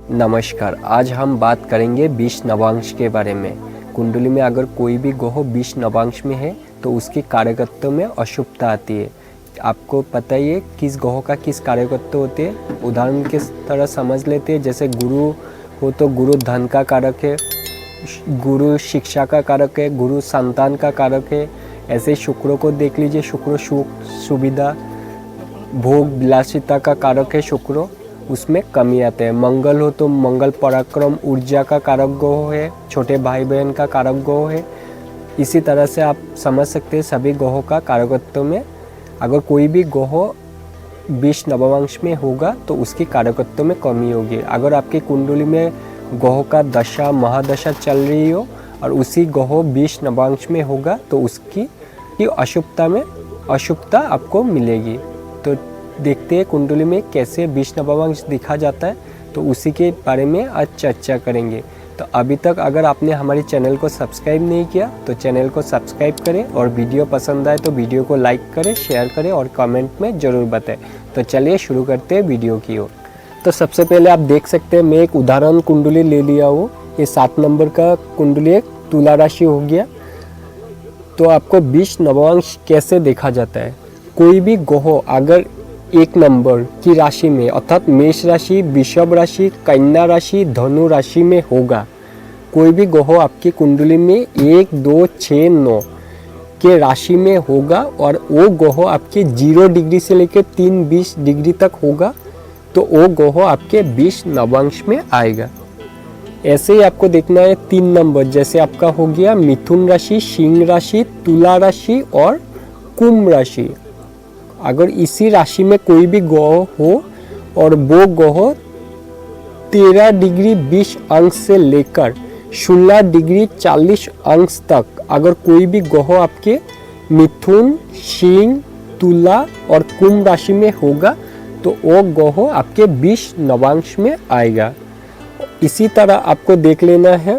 नमस्कार। आज हम बात करेंगे 20 नवांश के बारे में। कुंडली में अगर कोई भी ग्रह 20 नवांश में है तो उसकी कार्यकत्व में अशुभता आती है। आपको पता ही है किस ग्रह का किस कार्यकत्व होते हैं। उदाहरण के तरह समझ लेते हैं, जैसे गुरु हो तो गुरु धन का कारक है, गुरु शिक्षा का कारक है, गुरु संतान का कारक है। ऐसे शुक्र को देख लीजिए, शुक्र सुख सुविधा भोग विलासिता का कारक है शुक्र, उसमें कमी आते हैं। मंगल हो तो मंगल पराक्रम ऊर्जा का कारक ग्रह है, छोटे भाई बहन का कारक ग्रह है। इसी तरह से आप समझ सकते हैं सभी ग्रहों का कारकत्व में अगर कोई भी ग्रह 20 नवांश में होगा तो उसकी कारकत्व में कमी होगी। अगर आपकी कुंडली में ग्रह का दशा महादशा चल रही हो और उसी ग्रह 20 नवांश में होगा तो उसकी अशुभता आपको मिलेगी। तो देखते हैं कुंडली में कैसे 20 नवांश दिखा जाता है, तो उसी के बारे में आज चर्चा करेंगे। तो अभी तक अगर आपने हमारे चैनल को सब्सक्राइब नहीं किया तो चैनल को सब्सक्राइब करें, और वीडियो पसंद आए तो वीडियो को लाइक करें, शेयर करें और कमेंट में ज़रूर बताएं। तो चलिए शुरू करते हैं वीडियो की ओर। तो सबसे पहले आप देख सकते हैं मैं एक उदाहरण कुंडली ले लिया हूँ। ये 7 नंबर का कुंडली एक तुला राशि हो गया। तो आपको 20 नवांश कैसे देखा जाता है। कोई भी ग्रह अगर 1 नंबर की राशि में अर्थात मेष राशि, वृषभ राशि, कन्या राशि, धनु राशि में होगा, कोई भी ग्रह आपकी कुंडली में 1, 2, 6, 9 के राशि में होगा और वो ग्रह आपके 0 डिग्री से लेकर 320 डिग्री तक होगा, तो वो ग्रह आपके 20 नवांश में आएगा। ऐसे ही आपको देखना है 3 नंबर, जैसे आपका हो गया मिथुन राशि, सिंह राशि, तुला राशि और कुंभ राशि। अगर इसी राशि में कोई भी ग्रह हो और वो ग्रह 13 डिग्री 20 अंश से लेकर 16 डिग्री 40 अंश तक अगर कोई भी ग्रह आपके मिथुन, सिंह, तुला और कुंभ राशि में होगा तो वो ग्रह आपके 20 नवांश में आएगा। इसी तरह आपको देख लेना है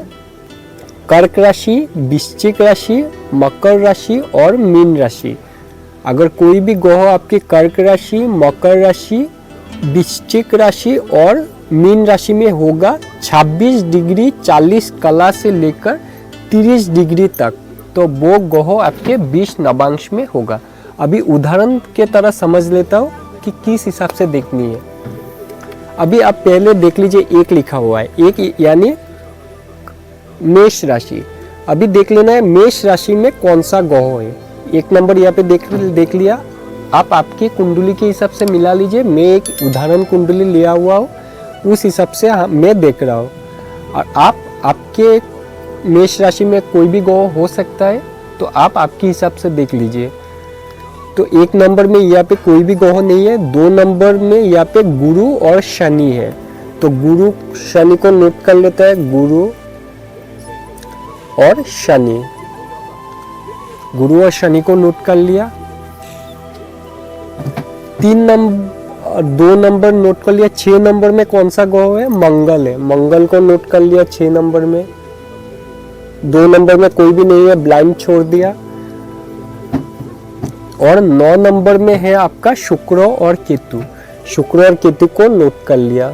कर्क राशि, वृश्चिक राशि, मकर राशि और मीन राशि। अगर कोई भी ग्रह आपके कर्क राशि, मकर राशि, वृश्चिक राशि और मीन राशि में होगा 26 डिग्री 40 कला से लेकर 30 डिग्री तक, तो वो ग्रह आपके 20 नवांश में होगा। अभी उदाहरण के तरह समझ लेता हूँ कि किस हिसाब से देखनी है। अभी आप पहले देख लीजिए, एक लिखा हुआ है, एक यानी मेष राशि। अभी देख लेना है मेष राशि में कौन सा ग्रह है। 1 नंबर यहाँ पे देख लिया। आप आपकी कुंडली के हिसाब से मिला लीजिए। मैं एक उदाहरण कुंडली लिया हुआ हूँ, उस हिसाब से मैं देख रहा हूँ। और आपके मेष राशि में कोई भी ग्रह हो सकता है, तो आप आपके हिसाब से देख लीजिए। तो 1 नंबर में यहाँ पे कोई भी ग्रह नहीं है। 2 नंबर में यहाँ पे गुरु और शनि है, तो गुरु शनि को नोट कर लेता है। गुरु और शनि, गुरु और शनि को नोट कर लिया। 2 नंबर नोट कर लिया। 6 नंबर में कौन सा ग्रह है, मंगल है, मंगल को नोट कर लिया 6 नंबर में। 2 नंबर में कोई भी नहीं है, ब्लाइंड छोड़ दिया। और 9 नंबर में है आपका शुक्र और केतु, शुक्र और केतु को नोट कर लिया।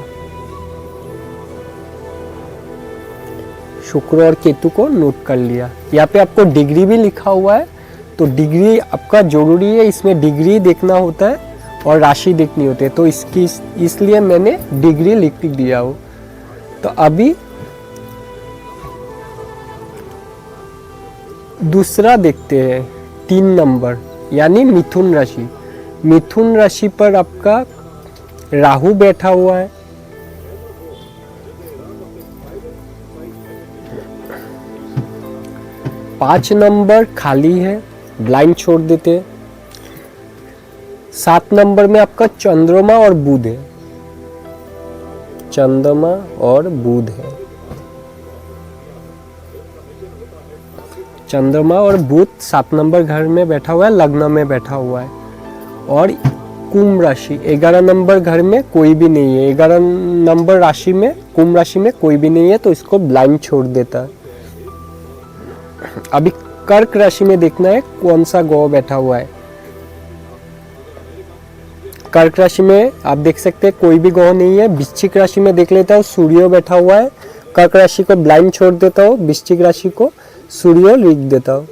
शुक्र और केतु को नोट कर लिया। यहाँ पे आपको डिग्री भी लिखा हुआ है, तो डिग्री आपका जरूरी है, इसमें डिग्री देखना होता है और राशि देखनी होती है, तो इसलिए मैंने डिग्री लिख दिया हो। तो अभी दूसरा देखते हैं 3 नंबर यानी मिथुन राशि। मिथुन राशि पर आपका राहु बैठा हुआ है। पाँच नंबर खाली है, ब्लाइंड छोड़ देते हैं। 7 नंबर में आपका चंद्रमा और बुध है, चंद्रमा और बुध है। चंद्रमा और बुध 7 नंबर घर में बैठा हुआ है, लग्न में बैठा हुआ है। और कुंभ राशि 11 नंबर घर में कोई भी नहीं है। 11 नंबर राशि में कुंभ राशि में कोई भी नहीं है, तो इसको ब्लाइंड छोड़ देता है। अभी कर्क राशि में देखना है कौन सा ग्रह बैठा हुआ है। कर्क राशि में आप देख सकते हैं कोई भी ग्रह नहीं है। वृश्चिक राशि में देख लेता हूँ, सूर्य बैठा हुआ है। कर्क राशि को ब्लाइंड छोड़ देता हूँ, वृश्चिक राशि को सूर्य लिख देता हूँ।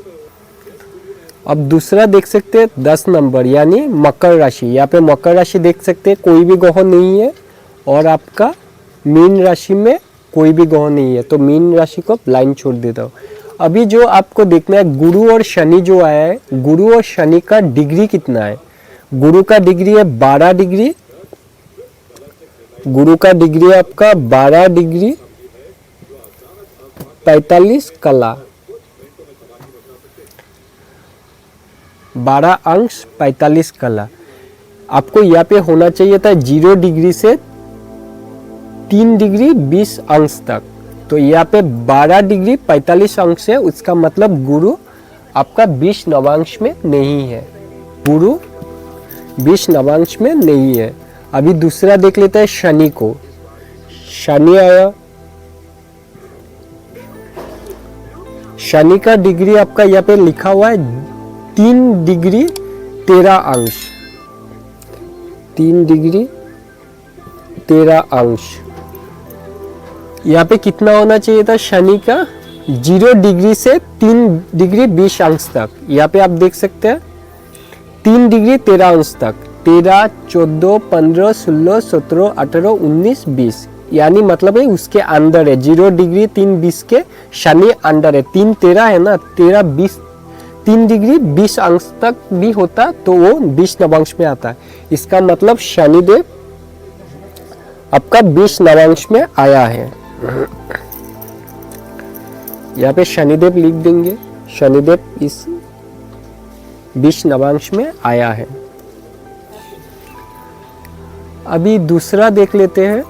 अब दूसरा देख सकते हैं 10 नंबर यानी मकर राशि। यहाँ पे मकर राशि देख सकते हैं कोई भी ग्रह नहीं है और आपका मीन राशि में कोई भी ग्रह नहीं है, तो मीन राशि को ब्लाइंड छोड़ देता हूँ। अभी जो आपको देखना है गुरु और शनि जो आया है, गुरु और शनि का डिग्री कितना है। गुरु का डिग्री है 12 डिग्री, गुरु का डिग्री है आपका 12 डिग्री 45 कला, 12 अंश 45 कला। आपको यहाँ पे होना चाहिए था 0 डिग्री से 3 डिग्री 20 अंश तक, तो यहाँ पे 12 डिग्री 45 अंश है। उसका मतलब गुरु आपका 20 नवांश में नहीं है, गुरु 20 नवांश में नहीं है। अभी दूसरा देख लेते हैं शनि को। शनि आया, शनि का डिग्री आपका यहाँ पे लिखा हुआ है 3 डिग्री 13 अंश, 3 डिग्री 13 अंश। यहाँ पे कितना होना चाहिए था शनि का, 0 डिग्री से 3 डिग्री 20 अंश तक। यहाँ पे आप देख सकते हैं 3 डिग्री 13 अंश तक, 13, 14, 15, 16, 17, 18, 19, 20, यानी मतलब है उसके अंदर है। 0 डिग्री 3 20 के शनि अंदर है। 3 13 है ना, 13 20, 3 डिग्री 20 अंश तक भी होता तो वो 20 नवांश में आता है। इसका मतलब शनिदेव आपका 20 नवांश में आया है। यहाँ पे शनिदेव लिख देंगे, शनिदेव इस 20 नवांश में आया है। अभी दूसरा देख लेते हैं,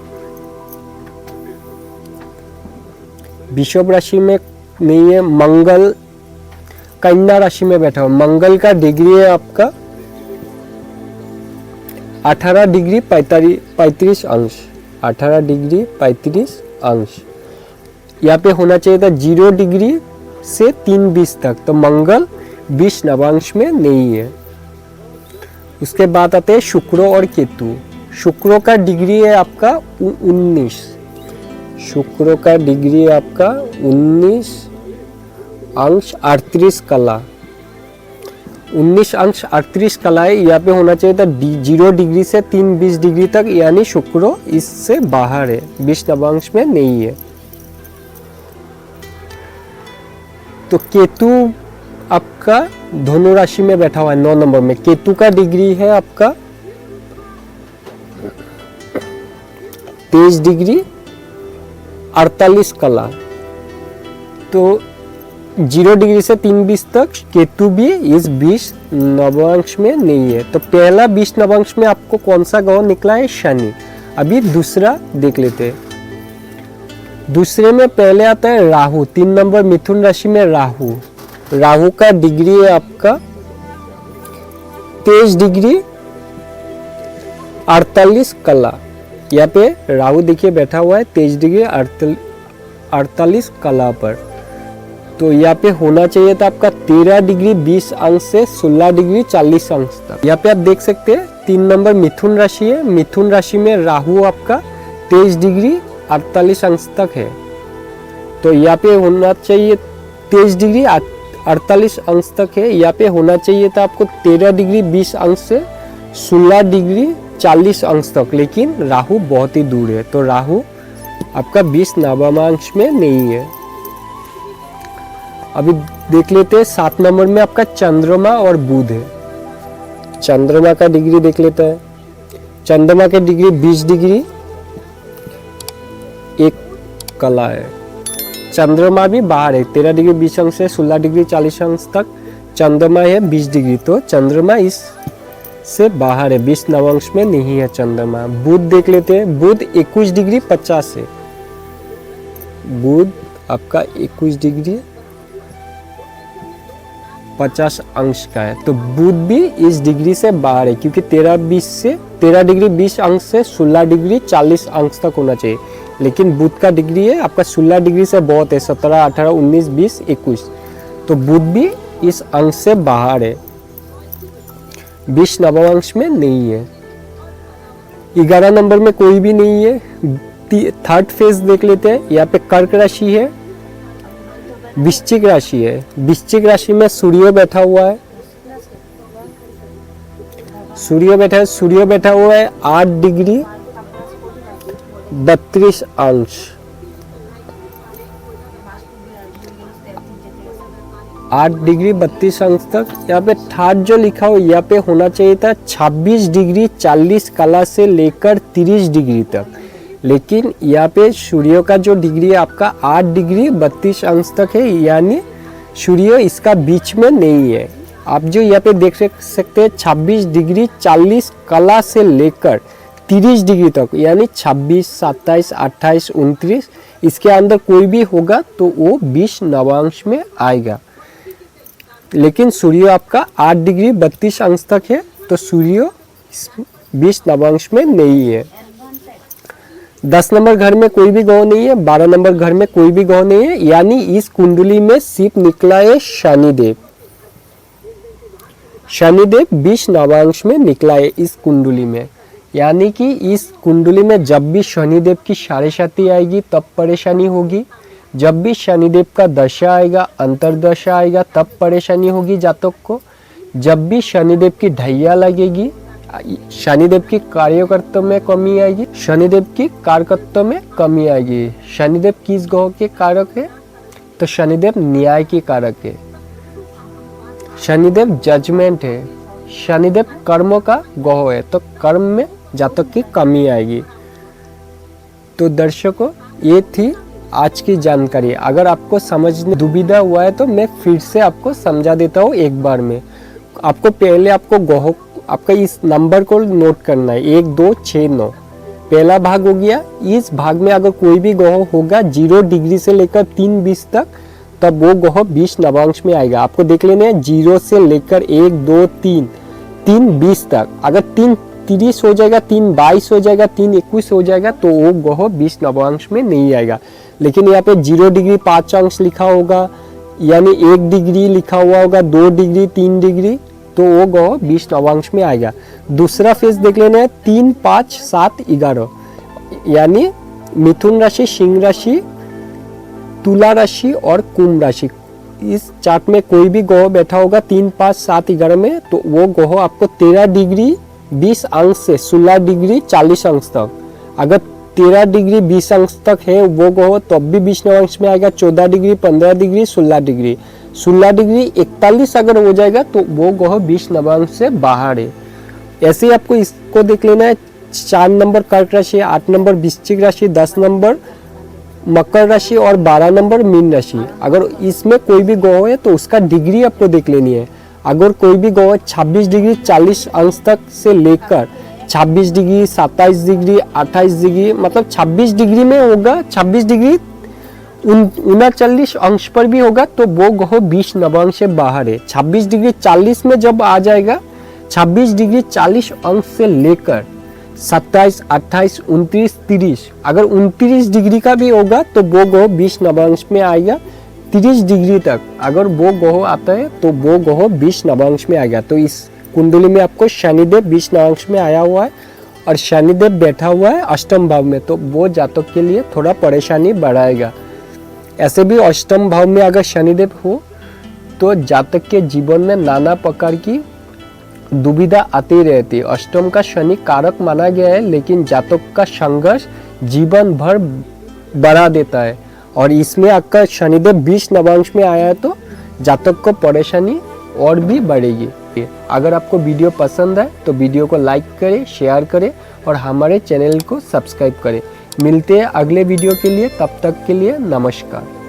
वृषभ राशि में नहीं है, मंगल कन्या राशि में बैठा हो। मंगल का डिग्री है आपका 18 डिग्री 35 अंश, 18 डिग्री 35 अंश। यहाँ पे होना चाहिए था 0 डिग्री से 3:20 तक, तो मंगल 20 नवांश में नहीं है। उसके बाद आते हैं शुक्र और केतु। शुक्र का डिग्री है आपका 19, शुक्र का डिग्री है आपका 19 अंश 38 कला, 19 अंश 38 कला है। यहाँ पे होना चाहिए था 0 डिग्री से 3:20 डिग्री तक, यानी शुक्र इससे बाहर है, 20 नवांश में नहीं है। तो केतु आपका धनु राशि में बैठा हुआ है 9 नंबर में। केतु का डिग्री है आपका 23 डिग्री 48 कला, तो 0 डिग्री से 3:20 तक केतु भी इस 20 नवांश में नहीं है। तो पहला 20 नवांश में आपको कौन सा ग्रह निकला है, शनि। अभी दूसरा देख लेते हैं। दूसरे में पहले आता है राहु, 3 नंबर मिथुन राशि में राहु। राहु का डिग्री है आपका 23 डिग्री 48 कला। यहाँ पे राहु देखिए बैठा हुआ है 23 डिग्री 48 कला पर। तो यहाँ पे होना चाहिए था आपका 13 डिग्री 20 अंश से 16 डिग्री 40 अंश तक। यहाँ पे आप देख सकते हैं 3 नंबर मिथुन राशि है। मिथुन राशि में राहु आपका 23 डिग्री 48 अंश तक है, तो यहाँ पे होना चाहिए 23 डिग्री 48 अंश तक है। यहाँ पे होना चाहिए था आपको 13 डिग्री 20 अंश से 16 डिग्री 40 अंश तक, लेकिन राहु बहुत ही दूर है, तो राहु आपका 20 नवांश में नहीं है। अभी देख लेते हैं 7 नंबर में आपका चंद्रमा और बुध है। चंद्रमा का डिग्री देख लेते हैं। चंद्रमा के डिग्री 20 डिग्री 1 कला है। चंद्रमा भी बाहर है, 13 डिग्री 20 अंश से 16 डिग्री 40 अंश तक चंद्रमा है 20 डिग्री, तो चंद्रमा इस से बाहर है, 20 नवांश में नहीं है चंद्रमा। बुध देख लेते हैं। बुध 21 डिग्री 50 है। बुध आपका 21 डिग्री 50 अंश का है, तो बुध भी इस डिग्री से बाहर है, क्योंकि 13 डिग्री 20 अंश से 16 डिग्री 40 अंश तक होना चाहिए, लेकिन बुध का डिग्री है आपका 16 डिग्री से बहुत है, 17, 18, 19, 20, 21, तो बुध भी इस अंश से बाहर है, 20 नवांश में नहीं है। 11 नंबर में कोई भी नहीं है। थर्ड फेज देख लेते हैं। यहाँ पे कर्क राशि है, वृश्चिक राशि है। वृश्चिक राशि में सूर्य बैठा हुआ है। सूर्य बैठा हुआ है 8 डिग्री 32 अंश। 8 डिग्री 32 अंश तक। यहाँ पे थर्ड जो लिखा हो यहाँ पे होना चाहिए था 26 डिग्री 40 कला से लेकर 30 डिग्री तक, लेकिन यहाँ पे सूर्य का जो डिग्री है आपका 8 डिग्री 32 अंश तक है, यानी सूर्य इसका बीच में नहीं है। आप जो यहाँ पे देख सकते हैं 26 डिग्री 40 कला से लेकर 30 डिग्री तक, यानी 26, 27, 28, 29, इसके अंदर कोई भी होगा तो वो 20 नवांश में आएगा। लेकिन सूर्य आपका 8 डिग्री 32 अंश तक है, तो सूर्य 20 नवांश में नहीं है। 10 नंबर घर में कोई भी ग्रह नहीं है, 12 नंबर घर में कोई भी ग्रह नहीं है, यानी इस कुंडली में सिर्फ निकला है शनिदेव। शनिदेव 20 नवांश में निकला है इस कुंडली में, यानी कि इस कुंडली में जब भी शनिदेव की साढ़ेसाती आएगी तब परेशानी होगी। जब भी शनिदेव का दशा आएगा, अंतरदशा आएगा, तब परेशानी होगी जातक को। जब भी शनिदेव की ढैया लगेगी, शनिदेव की कार्यकर्ता में कमी आएगी, शनिदेव की कारकत्व में कमी आएगी। शनिदेव किस ग्रह के कारक है? तो शनिदेव न्याय के कारक है, शनिदेव जजमेंट है, शनिदेव कर्म का ग्रह है, तो कर्म में जातक की कमी आएगी। तो दर्शकों, ये थी आज की जानकारी। अगर आपको समझने दुविधा हुआ है तो मैं फिर से आपको समझा देता हूँ एक बार में। आपको पहले आपको आपका इस नंबर को नोट करना है 1 2 6 9। पहला भाग हो गया। इस भाग में अगर कोई भी ग्रह होगा 0 डिग्री से लेकर 3:20 तक, तब वो ग्रह 20 नवांश में आएगा। आपको देख लेना है 0 से लेकर 1 2 3 3:20 तक। अगर 3:30 हो जाएगा, 3:22 हो जाएगा, 3:21 हो जाएगा, तो वो ग्रह 20 नवांश में नहीं आएगा। लेकिन यहाँ पे 0 डिग्री 5 अंश लिखा होगा, यानी 1 डिग्री लिखा हुआ होगा, 2 डिग्री 3 डिग्री, तो वो ग्रह 20 नवांश में आएगा। दूसरा फेज देख लेना है 3 5 7 11, यानी मिथुन राशि, सिंह राशि, तुला राशि और कुंभ राशि। इस चार्ट में कोई भी ग्रह बैठा होगा 3 5 7 11 में, तो वो ग्रह आपको 13 डिग्री 20 अंश से 16 डिग्री 40 अंश तक। अगर 13 डिग्री 20 अंश तक है वो ग्रह, तब भी 20 नवांश में आएगा। 14 डिग्री 15 डिग्री 16 डिग्री 41 अगर हो जाएगा तो वो ग्रह 20 नवांश से बाहर है। ऐसे ही आपको इसको देख लेना है। 4 नंबर कर्क राशि, 8 नंबर वृश्चिक राशि, 10 नंबर मकर राशि और 12 नंबर मीन राशि। अगर इसमें कोई भी ग्रह है तो उसका डिग्री आपको देख लेनी है। अगर कोई भी ग्रह 26 डिग्री 40 अंश तक से लेकर 26 डिग्री 27 डिग्री 28 डिग्री, मतलब 26 डिग्री में होगा, 26 डिग्री 39 अंश पर भी होगा, तो वो ग्रह 20 नवांश से बाहर है। 26 डिग्री 40 में जब आ जाएगा, 26 डिग्री 40 अंश से लेकर 27 28 29 30, अगर 29 डिग्री का भी होगा तो वो ग्रह 20 नवांश में आएगा। 30 डिग्री तक अगर वो ग्रह आता है तो वो ग्रह 20 नवांश में आएगा। तो इस कुंडली में आपको शनिदेव 20 नवांश में आया हुआ है और शनिदेव बैठा हुआ है अष्टम भाव में, तो वो जातक के लिए थोड़ा परेशानी बढ़ाएगा। ऐसे भी अष्टम भाव में अगर शनिदेव हो तो जातक के जीवन में नाना प्रकार की दुविधा आती रहती है। अष्टम का शनि कारक माना गया है, लेकिन जातक का संघर्ष जीवन भर बढ़ा देता है। और इसमें आपका शनिदेव 20 नवांश में आया है तो जातक को परेशानी और भी बढ़ेगी। अगर आपको वीडियो पसंद है तो वीडियो को लाइक करें, शेयर करें और हमारे चैनल को सब्सक्राइब करें। मिलते हैं अगले वीडियो के लिए, तब तक के लिए नमस्कार।